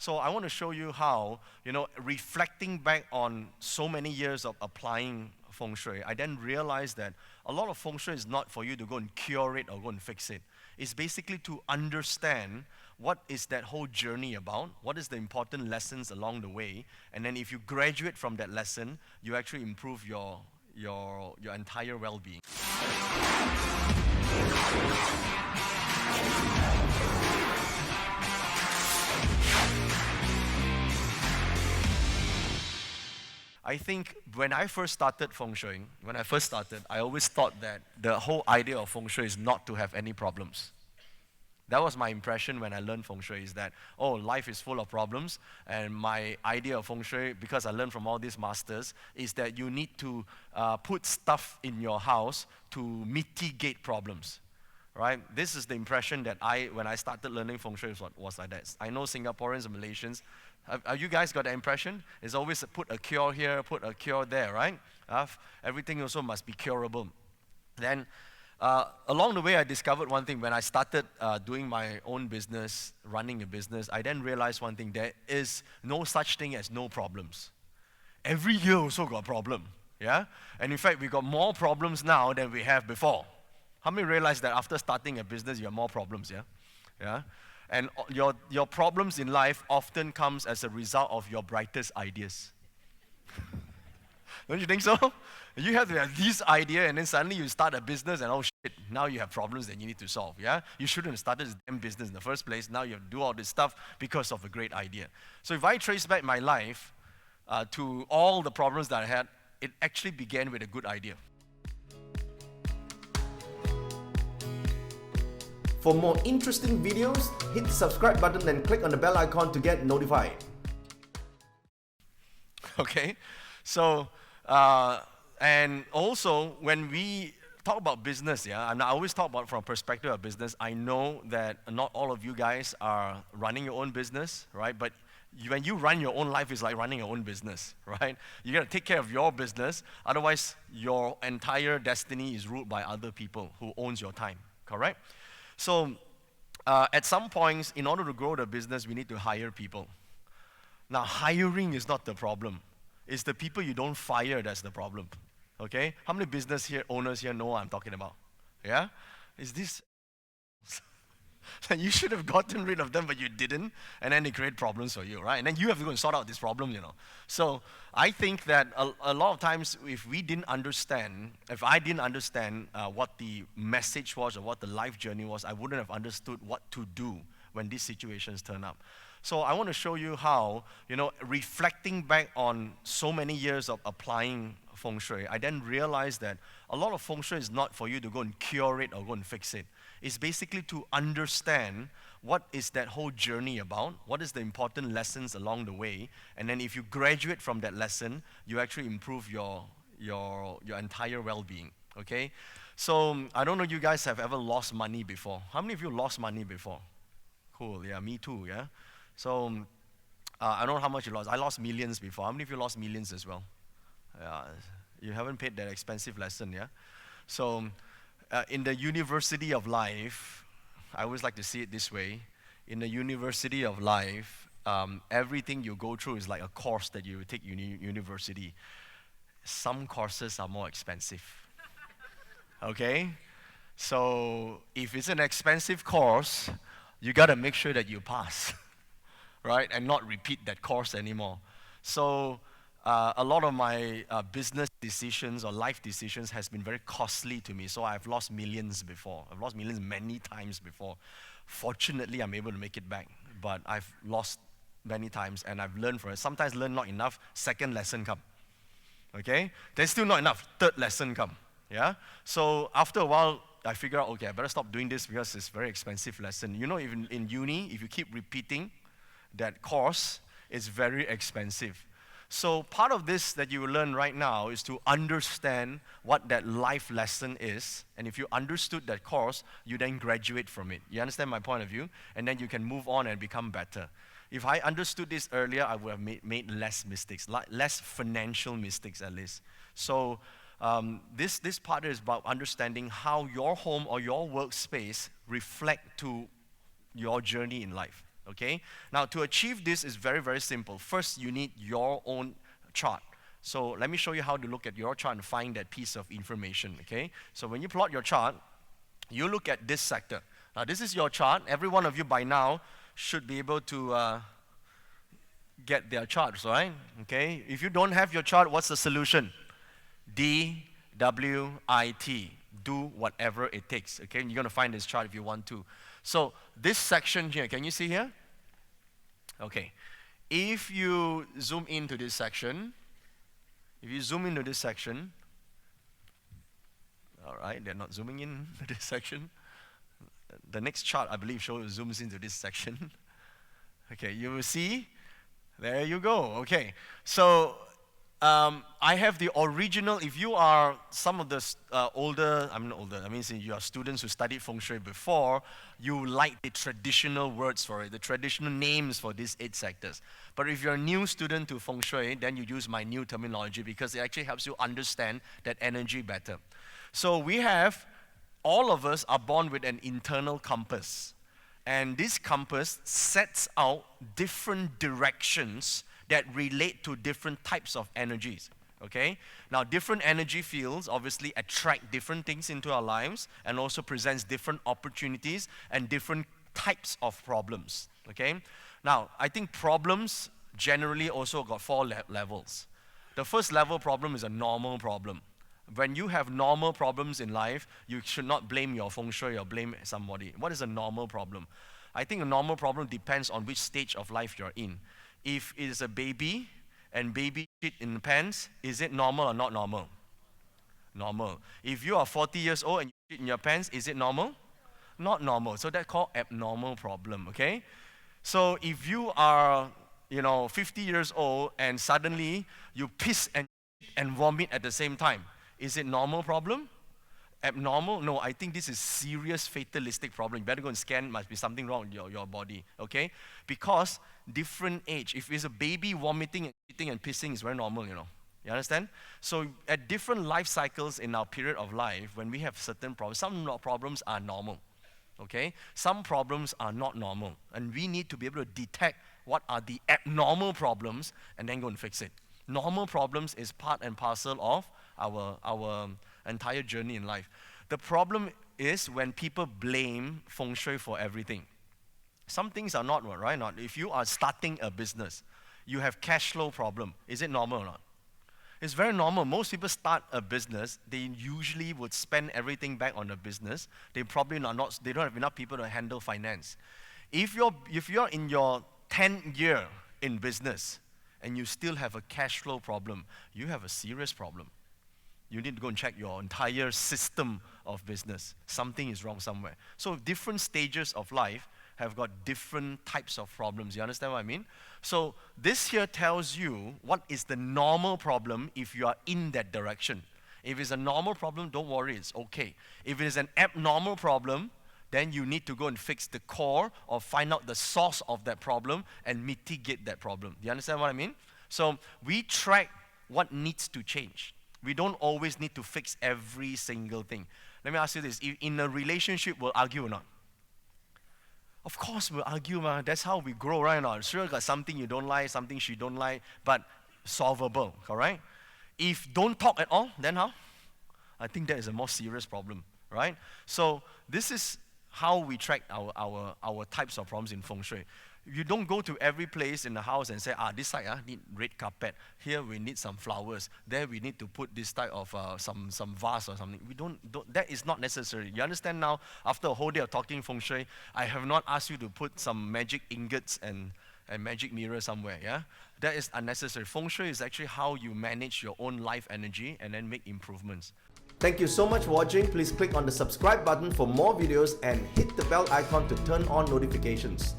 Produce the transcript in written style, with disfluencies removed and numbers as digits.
So I want to show you how, reflecting back on so many years of applying Feng Shui, I then realized that a lot of Feng Shui is not for you to go and cure it or go and fix it. It's basically to understand what is that whole journey about, what is the important lessons along the way, and then if you graduate from that lesson, you actually improve your entire well-being. I think when I first started Feng Shui, I always thought that the whole idea of Feng Shui is not to have any problems. That was my impression when I learned Feng Shui, is that, life is full of problems, and my idea of Feng Shui, because I learned from all these masters, is that you need to put stuff in your house to mitigate problems, right? This is the impression that when I started learning Feng Shui, was like that. I know Singaporeans and Malaysians, have you guys got the impression? It's always put a cure here, put a cure there, right? Everything also must be curable. Then, along the way, I discovered one thing. When I started doing my own business, running a business, I then realized one thing. There is no such thing as no problems. Every year also got a problem, yeah? And in fact, we got more problems now than we have before. How many realize that after starting a business, you have more problems, yeah? Yeah? And your problems in life often comes as a result of your brightest ideas. Don't you think so? You have to have this idea, and then suddenly you start a business, and oh shit, now you have problems that you need to solve, yeah? You shouldn't have started this damn business in the first place. Now you have to do all this stuff because of a great idea. So if I trace back my life to all the problems that I had, it actually began with a good idea. For more interesting videos, hit the subscribe button and click on the bell icon to get notified. Okay, so and also when we talk about business, yeah, and I always talk about from a perspective of business. I know that not all of you guys are running your own business, right? But when you run your own life, it's like running your own business, right? You got to take care of your business, otherwise your entire destiny is ruled by other people who owns your time, correct? So at some points, in order to grow the business, we need to hire people. Now, hiring is not the problem. It's the people you don't fire that's the problem, okay? How many business owners here know what I'm talking about? Yeah? Is this... You should have gotten rid of them, but you didn't, and then they create problems for you, right? And then you have to go and sort out this problem, So I think that a lot of times, if I didn't understand what the message was or what the life journey was, I wouldn't have understood what to do when these situations turn up. So I want to show you how, reflecting back on so many years of applying Feng Shui, I then realized that a lot of Feng Shui is not for you to go and cure it or go and fix it. It's basically to understand what is that whole journey about, what is the important lessons along the way, and then if you graduate from that lesson, you actually improve your entire well-being, okay? So I don't know if you guys have ever lost money before. How many of you lost money before? Cool, yeah, me too, yeah? So I don't know how much you lost. I lost millions before. How many of you lost millions as well? Yeah, you haven't paid that expensive lesson, yeah? So in the university of life, I always like to see it this way. In the university of life, everything you go through is like a course that you take in university. Some courses are more expensive, okay? So if it's an expensive course, you got to make sure that you pass, right? And not repeat that course anymore. So a lot of my business decisions or life decisions has been very costly to me. So I've lost millions before. I've lost millions many times before. Fortunately, I'm able to make it back. But I've lost many times, and I've learned from it. Sometimes learn not enough, second lesson come. Okay? There's still not enough, third lesson come. Yeah? So after a while, I figure out, okay, I better stop doing this because it's a very expensive lesson. Even in uni, if you keep repeating that course, it's very expensive. So part of this that you will learn right now is to understand what that life lesson is. And if you understood that course, you then graduate from it. You understand my point of view? And then you can move on and become better. If I understood this earlier, I would have made less mistakes, less financial mistakes at least. So this part is about understanding how your home or your workspace reflect to your journey in life. okay? Now, to achieve this is very, very simple. First, you need your own chart. So let me show you how to look at your chart and find that piece of information, okay? So when you plot your chart, you look at this sector. Now, this is your chart. Every one of you by now should be able to get their charts, right? Okay? If you don't have your chart, what's the solution? DWIT. Do whatever it takes, okay? And you're going to find this chart if you want to. So this section here, can you see here? Okay. If you zoom into this section, all right, they're not zooming in to this section. The next chart, I believe, zooms into this section. Okay, you will see. There you go. Okay, so I have the original. If you are some of the older, I'm not older, I mean, you are students who studied Feng Shui before, you like the traditional words for it, the traditional names for these 8 sectors. But if you're a new student to Feng Shui, then you use my new terminology because it actually helps you understand that energy better. So we have, all of us are born with an internal compass. And this compass sets out different directions that relate to different types of energies, okay? Now, different energy fields obviously attract different things into our lives and also presents different opportunities and different types of problems, okay? Now, I think problems generally also got 4 levels. The first level problem is a normal problem. When you have normal problems in life, you should not blame your Feng Shui or blame somebody. What is a normal problem? I think a normal problem depends on which stage of life you're in. If it is a baby and baby shit in the pants, is it normal or not normal? Normal. If you are 40 years old and you shit in your pants, is it normal? Not normal. So that's called abnormal problem, okay? So if you are, 50 years old and suddenly you piss and vomit at the same time, is it normal problem? Abnormal? No, I think this is serious fatalistic problem. You better go and scan, must be something wrong with your body, okay? Because different age, if it's a baby vomiting and shitting and pissing, it's very normal, You understand? So at different life cycles in our period of life, when we have certain problems, some problems are normal, okay? Some problems are not normal. And we need to be able to detect what are the abnormal problems and then go and fix it. Normal problems is part and parcel of our entire journey in life. The problem is when people blame Feng Shui for everything. Some things are not right. Not if you are starting a business, you have cash flow problem. Is it normal or not? It's very normal. Most people start a business, they usually would spend everything back on the business. They probably they don't have enough people to handle finance. If you're in your 10th year in business and you still have a cash flow problem, you have a serious problem. You need to go and check your entire system of business. Something is wrong somewhere. So different stages of life have got different types of problems. You understand what I mean? So this here tells you what is the normal problem if you are in that direction. If it's a normal problem, don't worry, it's okay. If it is an abnormal problem, then you need to go and fix the core or find out the source of that problem and mitigate that problem. Do you understand what I mean? So we track what needs to change. We don't always need to fix every single thing. Let me ask you this. In a relationship, we'll argue or not? Of course we'll argue, man. That's how we grow, right? Now, sure, got something you don't like, something she don't like, but solvable, correct? If don't talk at all, then how? I think that is a more serious problem, right? So this is how we track our types of problems in Feng Shui. You don't go to every place in the house and say, this side need red carpet. Here we need some flowers. There we need to put this type of some vase or something. We don't. That is not necessary. You understand now? After a whole day of talking Feng Shui, I have not asked you to put some magic ingots and magic mirror somewhere. Yeah, that is unnecessary. Feng Shui is actually how you manage your own life energy and then make improvements. Thank you so much for watching. Please click on the subscribe button for more videos and hit the bell icon to turn on notifications.